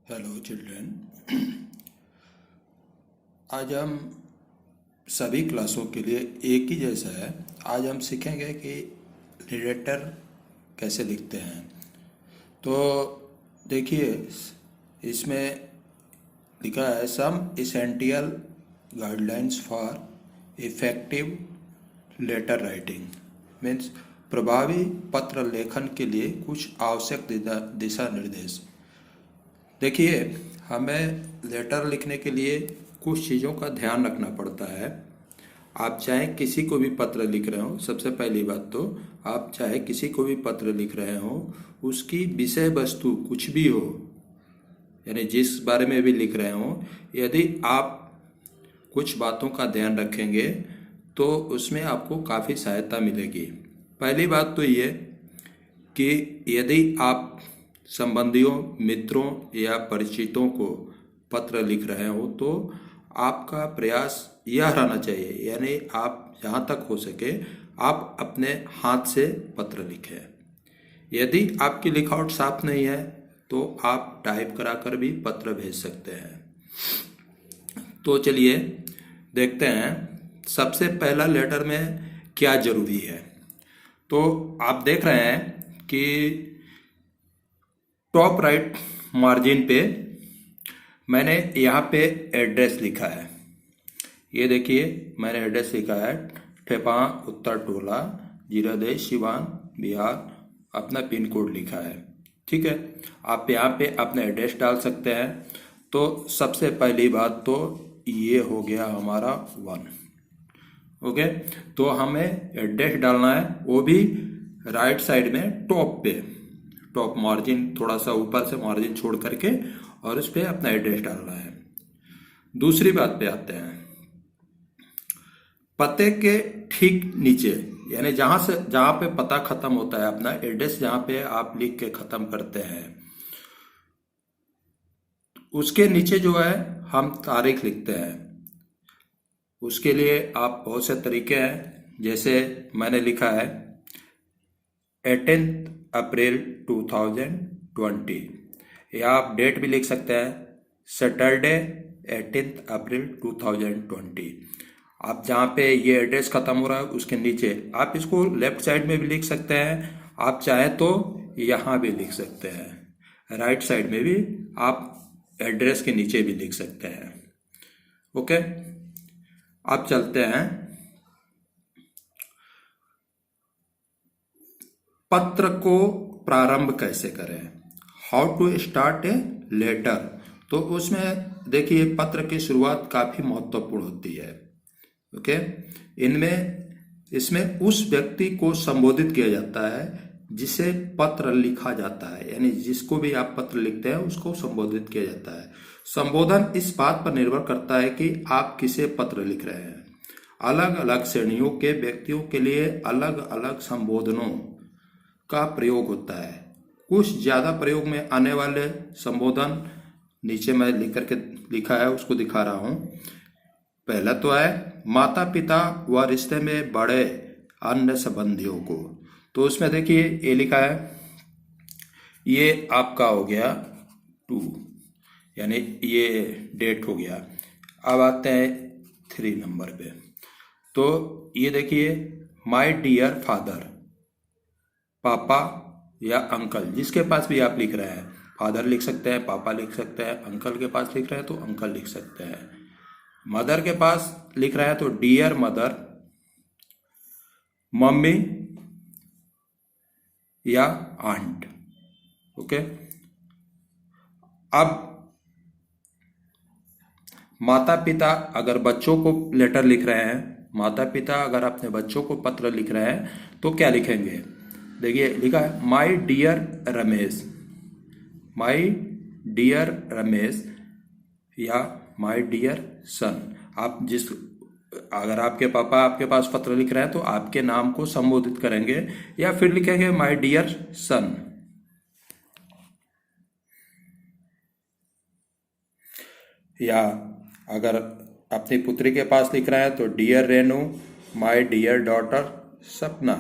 Hello children. आज हम सभी क्लासों के लिए एक ही जैसा है। आज हम सीखेंगे कि लेटर कैसे लिखते हैं। तो देखिए, इसमें लिखा है some essential guidelines for effective letter writing. Means प्रभावी पत्र लेखन के लिए कुछ आवश्यक दिशा निर्देश। देखिए, हमें लेटर लिखने के लिए कुछ चीज़ों का ध्यान रखना पड़ता है। आप चाहे किसी को भी पत्र लिख रहे हो, सबसे पहली बात तो आप चाहे किसी को भी पत्र लिख रहे हो, उसकी विषय वस्तु कुछ भी हो, यानी जिस बारे में भी लिख रहे हो, यदि आप कुछ बातों का ध्यान रखेंगे तो उसमें आपको काफ़ी सहायता मिलेगी। पहली बात तो ये कि यदि आप संबंधियों, मित्रों या परिचितों को पत्र लिख रहे हो तो आपका प्रयास यह रहना चाहिए, यानी आप जहाँ तक हो सके आप अपने हाथ से पत्र लिखें। यदि आपकी लिखावट साफ नहीं है तो आप टाइप कराकर भी पत्र भेज सकते हैं। तो चलिए देखते हैं सबसे पहला लेटर में क्या जरूरी है। तो आप देख रहे हैं कि टॉप राइट मार्जिन पे मैंने यहाँ पे एड्रेस लिखा है। ये देखिए, मैंने एड्रेस लिखा है ठेपा उत्तर टोला, जीरादेई, सिवान, बिहार। अपना पिन कोड लिखा है। ठीक है, आप यहाँ पे अपना एड्रेस डाल सकते हैं। तो सबसे पहली बात तो ये हो गया हमारा 1। ओके, तो हमें एड्रेस डालना है, वो भी राइट साइड में टॉप पे, टॉप मार्जिन थोड़ा सा ऊपर से मार्जिन छोड़ करके, और उस पर अपना एड्रेस डालना है। दूसरी बात पे आते हैं, पते के ठीक नीचे, यानी जहां पे पता खत्म होता है, अपना एड्रेस जहां पे आप लिख के खत्म करते हैं, उसके नीचे जो है हम तारीख लिखते हैं। उसके लिए आप बहुत से तरीके हैं, जैसे मैंने लिखा है 18 अप्रैल 2020, या आप डेट भी लिख सकते हैं सैटरडे 18 अप्रैल 2020। आप जहाँ पे ये एड्रेस खत्म हो रहा है उसके नीचे आप इसको लेफ्ट साइड में भी लिख सकते हैं, आप चाहे तो यहाँ भी लिख सकते हैं, राइट साइड में भी आप एड्रेस के नीचे भी लिख सकते हैं। ओके, अब चलते हैं पत्र को प्रारंभ कैसे करें, how to start a letter. तो उसमें देखिए, पत्र की शुरुआत काफी महत्वपूर्ण होती है। ओके, इसमें उस व्यक्ति को संबोधित किया जाता है जिसे पत्र लिखा जाता है, यानी जिसको भी आप पत्र लिखते हैं उसको संबोधित किया जाता है। संबोधन इस बात पर निर्भर करता है कि आप किसे पत्र लिख रहे हैं। अलग अलग श्रेणियों के व्यक्तियों के लिए अलग अलग संबोधनों का प्रयोग होता है। कुछ ज्यादा प्रयोग में आने वाले संबोधन नीचे मैं लिखा है, उसको दिखा रहा हूं। पहला तो है माता पिता व रिश्ते में बड़े अन्य संबंधियों को। तो उसमें देखिए ये लिखा है, ये आपका हो गया 2, यानी ये डेट हो गया। अब आते हैं 3 नंबर पे। तो ये देखिए, माय डियर फादर, पापा या अंकल, जिसके पास भी आप लिख रहे हैं, फादर लिख सकते हैं, पापा लिख सकते हैं, अंकल के पास लिख रहे हैं तो अंकल लिख सकते हैं। मदर के पास लिख रहे हैं तो डियर मदर, मम्मी या आंट। ओके, अब माता पिता अगर बच्चों को लेटर लिख रहे हैं, माता पिता अगर अपने बच्चों को पत्र लिख रहे हैं तो क्या लिखेंगे। देखिए लिखा है my dear Ramesh, my dear Ramesh या माय डियर सन। आप अगर आपके पापा आपके पास पत्र लिख रहे हैं तो आपके नाम को संबोधित करेंगे, या फिर लिखेंगे माय डियर सन। या अगर अपनी पुत्री के पास लिख रहे हैं तो dear Renu, my dear daughter Sapna,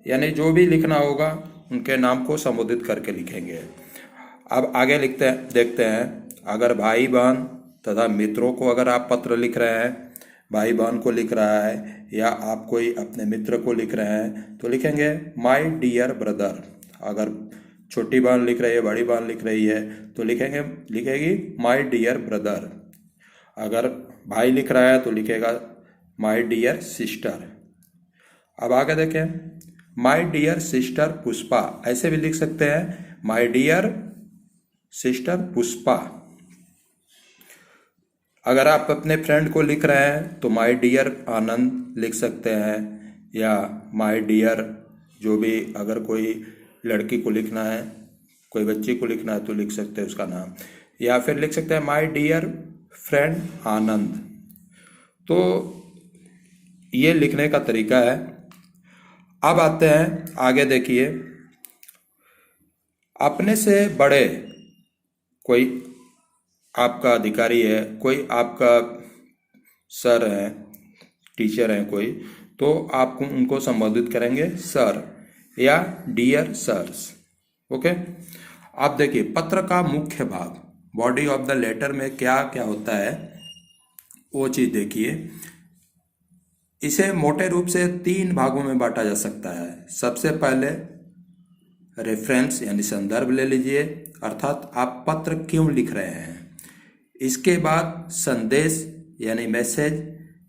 यानी जो भी लिखना होगा उनके नाम को संबोधित करके लिखेंगे। अब आगे देखते हैं अगर भाई बहन तथा मित्रों को अगर आप पत्र लिख रहे हैं, भाई बहन को लिख रहा है या आप कोई अपने मित्र को लिख रहे हैं तो लिखेंगे माय डियर ब्रदर। अगर छोटी बहन लिख रही है, बड़ी बहन लिख रही है तो लिखेगी माय डियर ब्रदर। अगर भाई लिख रहा है तो लिखेगा माय डियर सिस्टर। अब आगे देखें, माय डियर सिस्टर पुष्पा, ऐसे भी लिख सकते हैं माय डियर सिस्टर पुष्पा। अगर आप अपने फ्रेंड को लिख रहे हैं तो माय डियर आनंद लिख सकते हैं, या माय डियर जो भी, अगर कोई लड़की को लिखना है, कोई बच्ची को लिखना है तो लिख सकते हैं उसका नाम, या फिर लिख सकते हैं माय डियर फ्रेंड आनंद। तो ये लिखने का तरीका है। अब आते हैं आगे, देखिए अपने से बड़े, कोई आपका अधिकारी है, कोई आपका सर है, टीचर है कोई, तो आप उनको संबोधित करेंगे सर या डियर सर्स। ओके। आप देखिए पत्र का मुख्य भाग, बॉडी ऑफ द लेटर में क्या क्या होता है वो चीज देखिए। इसे मोटे रूप से 3 भागों में बांटा जा सकता है। सबसे पहले रेफरेंस यानी संदर्भ ले लीजिए, अर्थात आप पत्र क्यों लिख रहे हैं। इसके बाद संदेश यानी मैसेज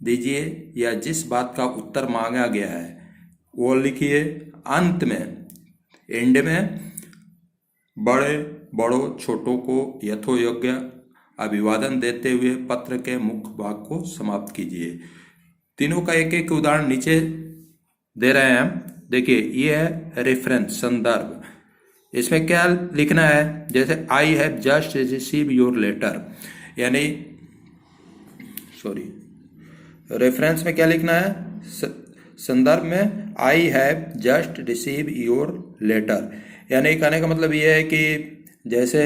दीजिए, या जिस बात का उत्तर मांगा गया है वो लिखिए। अंत में, एंड में, बड़े बड़ों छोटों को यथोयोग्य अभिवादन देते हुए पत्र के मुख्य भाग को समाप्त कीजिए। तीनों का एक एक उदाहरण नीचे दे रहे हैं हम। देखिए ये है रेफरेंस, संदर्भ। इसमें क्या लिखना है, जैसे I have just receive your letter, यानी रेफरेंस में क्या लिखना है, संदर्भ में I have just receive your letter, यानी कहने का मतलब ये है कि जैसे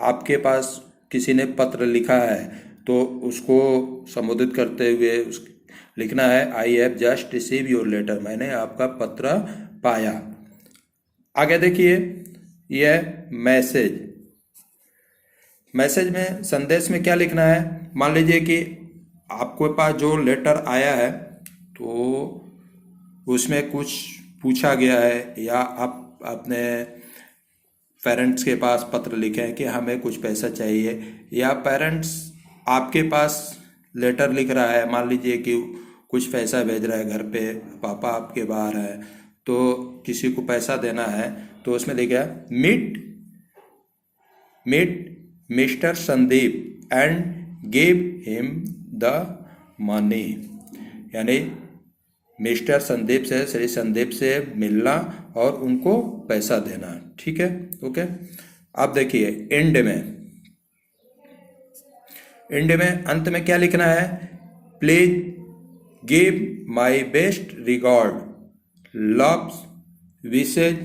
आपके पास किसी ने पत्र लिखा है तो उसको संबोधित करते हुए लिखना है I have just receive your letter, मैंने आपका पत्र पाया। आगे देखिए यह मैसेज। मैसेज में, संदेश में क्या लिखना है, मान लीजिए कि आपके पास जो लेटर आया है तो उसमें कुछ पूछा गया है, या आप अपने पेरेंट्स के पास पत्र लिखे हैं कि हमें कुछ पैसा चाहिए, या पेरेंट्स आपके पास लेटर लिख रहा है, मान लीजिए कि कुछ पैसा भेज रहा है घर पे, पापा आपके बाहर है तो किसी को पैसा देना है, तो उसमें लिखा है meet mister Sandeep and give him the money, यानी मिस्टर संदीप से, श्री संदीप से मिलना और उनको पैसा देना। ठीक है, ओके। अब देखिए एंड में अंत में क्या लिखना है, please give my best regard, loves wishes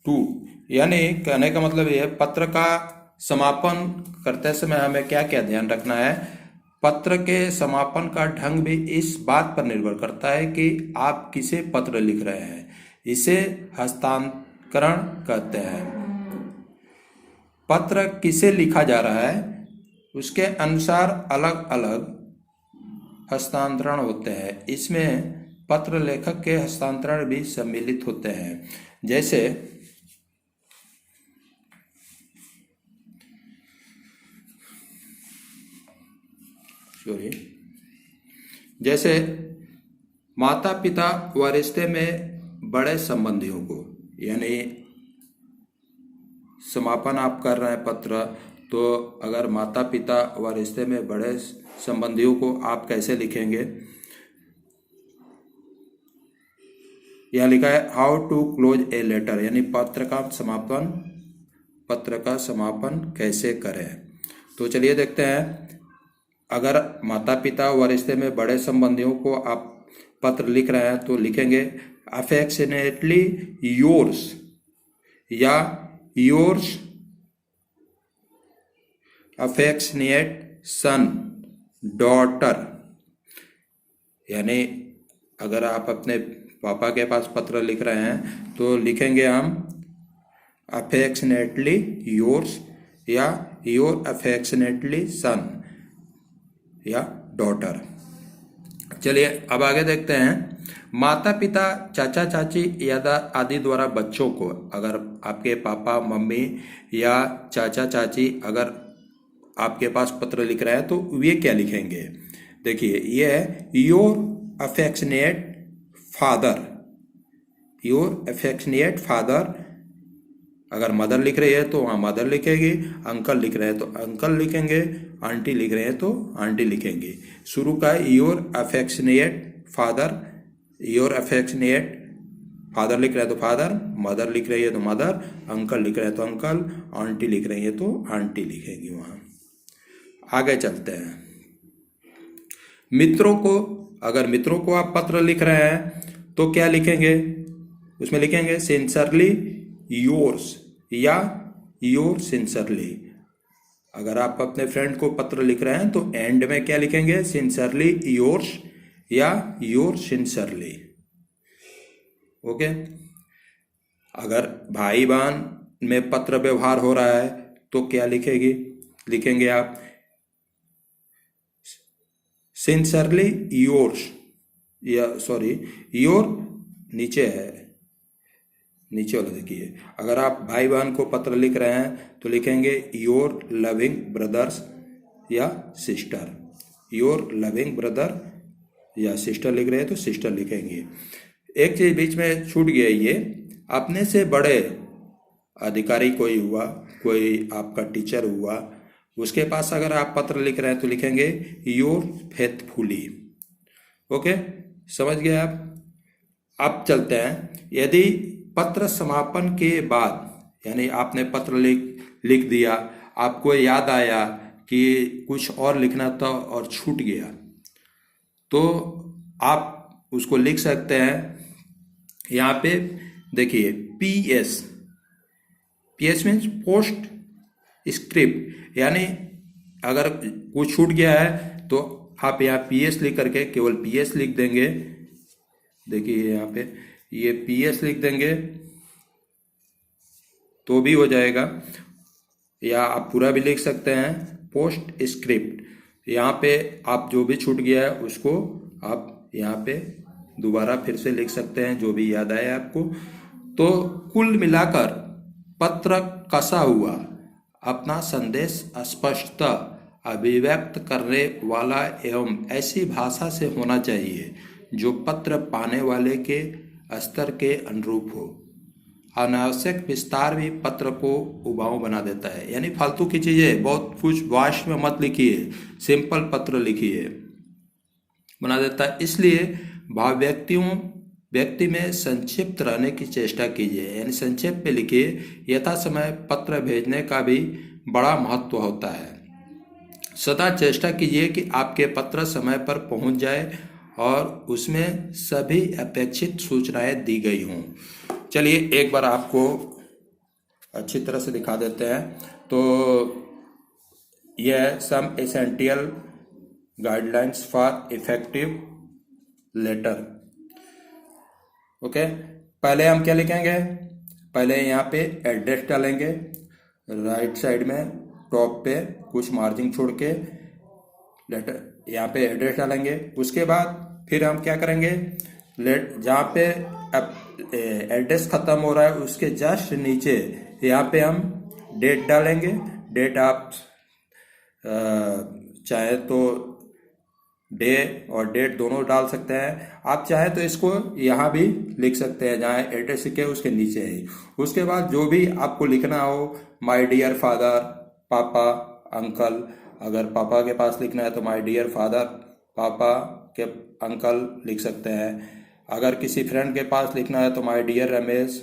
to, यानी कहने का मतलब ये पत्र का समापन करते समय हमें क्या क्या ध्यान रखना है। पत्र के समापन का ढंग भी इस बात पर निर्भर करता है कि आप किसे पत्र लिख रहे हैं। इसे हस्तांतरण कहते हैं। पत्र किसे लिखा जा रहा है उसके अनुसार अलग अलग हस्तांतरण होते हैं। इसमें पत्र लेखक के हस्तांतरण भी सम्मिलित होते हैं। जैसे माता पिता व रिश्ते में बड़े संबंधियों को, यानी समापन आप कर रहे हैं पत्र, तो अगर माता पिता व रिश्ते में बड़े संबंधियों को आप कैसे लिखेंगे। यह लिखा है how to close a letter, यानी पत्र का समापन कैसे करें। तो चलिए देखते हैं। अगर माता पिता व रिश्ते में बड़े संबंधियों को आप पत्र लिख रहे हैं तो लिखेंगे अफेक्शनेटली योर्स, या योर्स अफेक्शनेट सन डॉटर, यानी अगर आप अपने पापा के पास पत्र लिख रहे हैं तो लिखेंगे हम अफेक्शनेटली योर्स, या योर अफेक्शनेटली सन या डॉटर। चलिए अब आगे देखते हैं। माता पिता, चाचा चाची या आदि द्वारा बच्चों को, अगर आपके पापा मम्मी या चाचा चाची अगर आपके पास पत्र लिख रहे हैं तो वे क्या लिखेंगे? देखिए ये है your affectionate father, your affectionate father. अगर मदर लिख रही है तो वहाँ मदर लिखेगी, अंकल लिख रहे हैं तो अंकल लिखेंगे, आंटी लिख रहे हैं तो आंटी लिखेंगे। शुरू का your affectionate father, your affectionate father लिख रहे हैं तो फादर, मदर लिख रही है तो मदर, अंकल लिख रहे हैं तो अंकल, आंटी लिख रही है तो आंटी लिखेंगी वहाँ। आगे चलते हैं। मित्रों को, अगर मित्रों को आप पत्र लिख रहे हैं तो क्या लिखेंगे? उसमें लिखेंगे सिंसियरली योर्स या योर सिंसियरली। अगर आप अपने फ्रेंड को पत्र लिख रहे हैं तो एंड में क्या लिखेंगे? सिंसियरली योर्स या योर सिंसियरली। ओके। अगर भाई बहन में पत्र व्यवहार हो रहा है तो क्या लिखेंगे आप? सिंसियरली योर्स या सॉरी योर नीचे है, नीचे वाला देखिए। अगर आप भाई बहन को पत्र लिख रहे हैं तो लिखेंगे योर लविंग ब्रदर्स या सिस्टर, योर लविंग ब्रदर या सिस्टर लिख रहे हैं तो सिस्टर लिखेंगे। एक चीज बीच में छूट गया, ये अपने से बड़े अधिकारी कोई हुआ, कोई आपका टीचर हुआ, उसके पास अगर आप पत्र लिख रहे हैं तो लिखेंगे योर फेथफुली। ओके, समझ गए आप? अब चलते हैं। यदि पत्र समापन के बाद, यानी आपने पत्र लिख दिया, आपको याद आया कि कुछ और लिखना था और छूट गया, तो आप उसको लिख सकते हैं। यहाँ पे देखिए PS, PS means post script, यानी अगर कुछ छूट गया है तो आप यहाँ PS लिख करके केवल PS लिख देंगे। देखिए यहाँ पे ये PS लिख देंगे तो भी हो जाएगा, या आप पूरा भी लिख सकते हैं पोस्ट स्क्रिप्ट। यहाँ पे आप जो भी छूट गया है उसको आप यहाँ पे दोबारा फिर से लिख सकते हैं, जो भी याद आए आपको। तो कुल मिलाकर पत्र कसा हुआ, अपना संदेश स्पष्टता अभिव्यक्त करने वाला एवं ऐसी भाषा से होना चाहिए जो पत्र पाने वाले के स्तर के अनुरूप हो। अनावश्यक विस्तार भी पत्र को उबाऊ बना देता है, यानी फालतू की चीजें बहुत कुछ वास्ट में मत लिखिए, सिंपल पत्र लिखिए, बना देता है। इसलिए व्यक्ति में संक्षिप्त रहने की चेष्टा कीजिए, यानी संक्षेप में लिखिए। यथा समय पत्र भेजने का भी बड़ा महत्व होता है। सदा चेष्टा कीजिए कि आपके पत्र समय पर पहुंच जाए और उसमें सभी अपेक्षित सूचनाएं दी गई हों। चलिए एक बार आपको अच्छी तरह से दिखा देते हैं। तो यह some essential guidelines for effective letter. Okay, पहले हम क्या लिखेंगे? पहले यहाँ पे एड्रेस डालेंगे, राइट साइड में टॉप पे कुछ मार्जिन छोड़ के लेटर यहाँ पे एड्रेस डालेंगे। उसके बाद फिर हम क्या करेंगे? जहाँ पे एड्रेस खत्म हो रहा है उसके जस्ट नीचे यहाँ पे हम डेट डालेंगे। डेट आप चाहे तो डे और डेट दोनों डाल सकते हैं। आप चाहे तो इसको यहाँ भी लिख सकते हैं जहाँ एड्रेस लिखे उसके नीचे ही। उसके बाद जो भी आपको लिखना हो, माय डियर फादर, पापा, अंकल। अगर पापा के पास लिखना है तो माय डियर फादर, पापा के अंकल लिख सकते हैं। अगर किसी फ्रेंड के पास लिखना है तो माय डियर रमेश,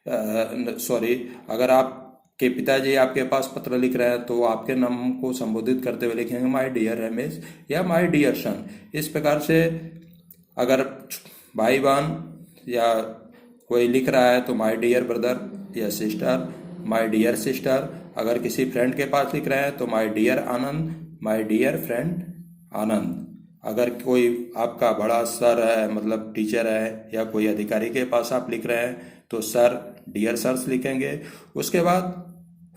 अगर आपके पिताजी आपके पास पत्र लिख रहे हैं तो आपके नाम को संबोधित करते हुए लिखेंगे माय डियर रमेश या माय डियर सन। इस प्रकार से अगर भाई बहन या कोई लिख रहा है तो माय डियर ब्रदर या सिस्टर, माय डियर सिस्टर। अगर किसी फ्रेंड के पास लिख रहे हैं तो my dear Anand, my dear friend Anand. अगर कोई आपका बड़ा सर है, मतलब टीचर है, या कोई अधिकारी के पास आप लिख रहे हैं तो सर, डियर सर्स लिखेंगे। उसके बाद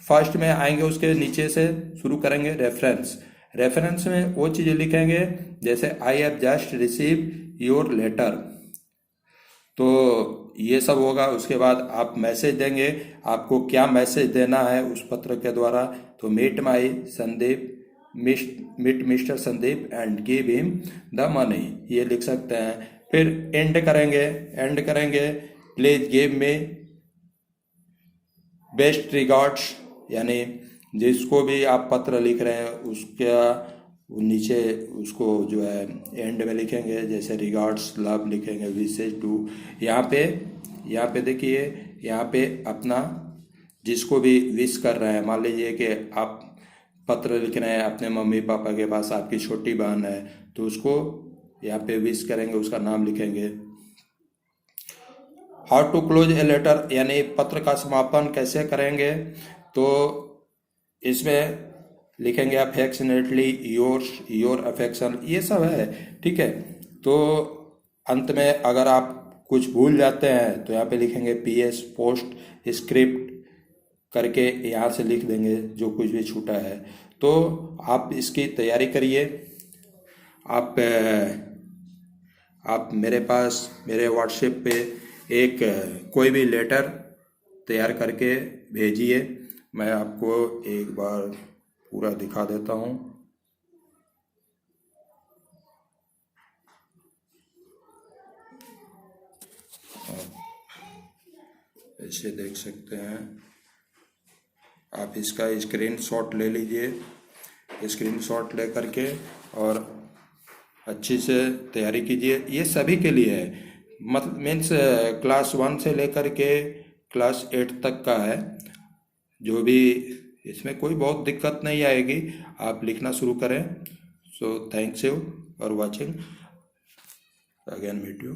फर्स्ट में आएंगे, उसके नीचे से शुरू करेंगे रेफरेंस। रेफरेंस में वो चीज़ें लिखेंगे जैसे I have just receive your letter, तो ये सब होगा। उसके बाद आप मैसेज देंगे, आपको क्या मैसेज देना है उस पत्र के द्वारा, तो meet my Sandeep, meet mister Sandeep and give him the money, ये लिख सकते हैं। फिर एंड करेंगे, please give me best regards, यानी जिसको भी आप पत्र लिख रहे हैं उसका नीचे उसको जो है एंड में लिखेंगे, जैसे रिगार्ड्स, लव लिखेंगे, विशेष टू। यहाँ पे देखिए, यहाँ पे अपना जिसको भी विश कर रहे हैं, मान लीजिए कि आप पत्र लिख रहे हैं अपने मम्मी पापा के पास, आपकी छोटी बहन है तो उसको यहाँ पे विश करेंगे, उसका नाम लिखेंगे। How to close a letter, यानी पत्र का समापन कैसे करेंगे, तो इसमें लिखेंगे अफेक्शनेटली योर्स, योर अफेक्शन, ये सब है, ठीक है। तो अंत में अगर आप कुछ भूल जाते हैं तो यहाँ पे लिखेंगे पीएस, पोस्ट स्क्रिप्ट करके यहाँ से लिख देंगे जो कुछ भी छूटा है। तो आप इसकी तैयारी करिए। आप मेरे पास मेरे व्हाट्सएप पे एक कोई भी लेटर तैयार करके भेजिए, मैं आपको एक बार पूरा दिखा देता हूँ। ऐसे देख सकते हैं, आप इसका स्क्रीनशॉट ले लीजिए, स्क्रीनशॉट ले करके और अच्छी से तैयारी कीजिए। ये सभी के लिए है, मतलब मीन्स क्लास 1 से लेकर के क्लास 8 तक का है, जो भी, इसमें कोई बहुत दिक्कत नहीं आएगी, आप लिखना शुरू करें। So thanks you for watching, again meet you.